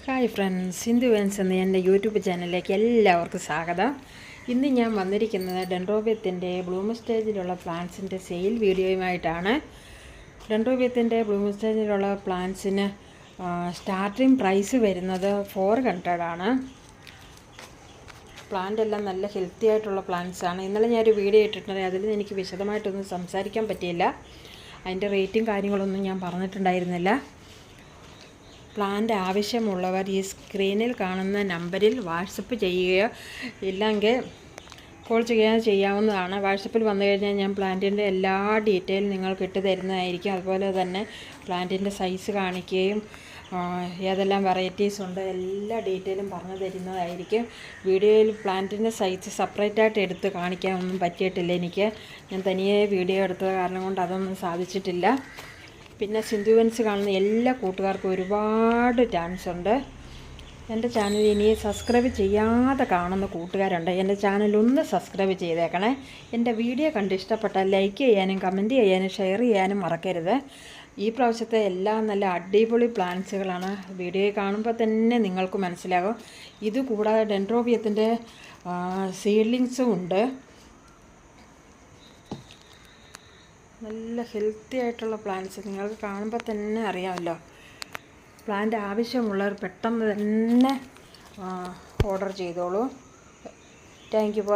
Hi friends, Hindu vents എന്ന എൻ്റെ YouTube ചാനലിലേക്ക് എല്ലാവർക്കും സ്വാഗതം. ഇന്ന് ഞാൻ വന്നിരിക്കുന്നത് ഡെൻഡ്രോബിയത്തിൻ്റെ ബ്ലൂം സ്റ്റേജിലുള്ള പ്ലാന്റ്സിൻ്റെ സെയിൽ വീഡിയോയുമായിട്ടാണ്. ഡെൻഡ്രോബിയത്തിൻ്റെ ബ്ലൂം സ്റ്റേജിലുള്ള പ്ലാന്റ്സിന് സ്റ്റാർട്ടിംഗ് പ്രൈസ് വരുന്നത് 400 ആണ്. പ്ലാന്റ് എല്ലാം നല്ല ഹെൽത്തി ആയിട്ടുള്ള പ്ലാന്റ്സാണ്. ഇന്നലെ ഞാനൊരു വീഡിയോ ഇട്ടിട്ടുണ്ട്, അതിൽ എനിക്ക് വിശദമായിട്ടൊന്നും സംസാരിക്കാൻ പറ്റിയില്ല. അതിൻ്റെ റേറ്റും കാര്യങ്ങളൊന്നും ഞാൻ പറഞ്ഞിട്ടുണ്ടായിരുന്നില്ല. പ്ലാന്റ് ആവശ്യമുള്ളവർ ഈ സ്ക്രീനിൽ കാണുന്ന നമ്പറിൽ വാട്സപ്പ് ചെയ്യുകയോ ഇല്ലെങ്കിൽ കോൾ ചെയ്യുകയോ ചെയ്യാവുന്നതാണ്. വാട്സപ്പിൽ വന്നു കഴിഞ്ഞാൽ ഞാൻ പ്ലാന്റിൻ്റെ എല്ലാ ഡീറ്റെയിലും നിങ്ങൾക്ക് ഇട്ട് തരുന്നതായിരിക്കും. അതുപോലെ തന്നെ പ്ലാന്റിൻ്റെ സൈസ് കാണിക്കുകയും ഏതെല്ലാം വെറൈറ്റീസ് ഉണ്ട് എല്ലാ ഡീറ്റെയിലും പറഞ്ഞു തരുന്നതായിരിക്കും. വീഡിയോയിൽ പ്ലാന്റിൻ്റെ സൈസ് സെപ്പറേറ്റായിട്ട് എടുത്ത് കാണിക്കാനൊന്നും പറ്റിയിട്ടില്ല. എനിക്ക് ഞാൻ തനിയെ വീഡിയോ എടുത്തത് കാരണം കൊണ്ട് അതൊന്നും സാധിച്ചിട്ടില്ല. പിന്നെ ഹിന്ദു വെൻസ് കാണുന്ന എല്ലാ കൂട്ടുകാർക്കും ഒരുപാട് ചാൻസ് ഉണ്ട്. എൻ്റെ ചാനൽ ഇനി സബ്സ്ക്രൈബ് ചെയ്യാതെ കാണുന്ന കൂട്ടുകാരുണ്ട്. എൻ്റെ ചാനലൊന്ന് സബ്സ്ക്രൈബ് ചെയ്തേക്കണേ. എൻ്റെ വീഡിയോ കണ്ട് ഇഷ്ടപ്പെട്ടാൽ ലൈക്ക് ചെയ്യാനും കമൻറ്റ് ചെയ്യാനും ഷെയർ ചെയ്യാനും മറക്കരുത്. ഈ പ്രാവശ്യത്തെ എല്ലാം നല്ല അടിപൊളി പ്ലാന്റ്സുകളാണ്. വീഡിയോ കാണുമ്പോൾ തന്നെ നിങ്ങൾക്ക് മനസ്സിലാകും. ഇതുകൂടാതെ ഡെൻഡ്രോബിയത്തിൻ്റെ സീഡ്ലിങ്സും ഉണ്ട്. നല്ല ഹെൽത്തി ആയിട്ടുള്ള പ്ലാന്റ്സ് നിങ്ങൾക്ക് കാണുമ്പോൾ തന്നെ അറിയാമല്ലോ. പ്ലാന്റ് ആവശ്യമുള്ളവർ പെട്ടെന്ന് തന്നെ ഓർഡർ ചെയ്തോളൂ. Thank you for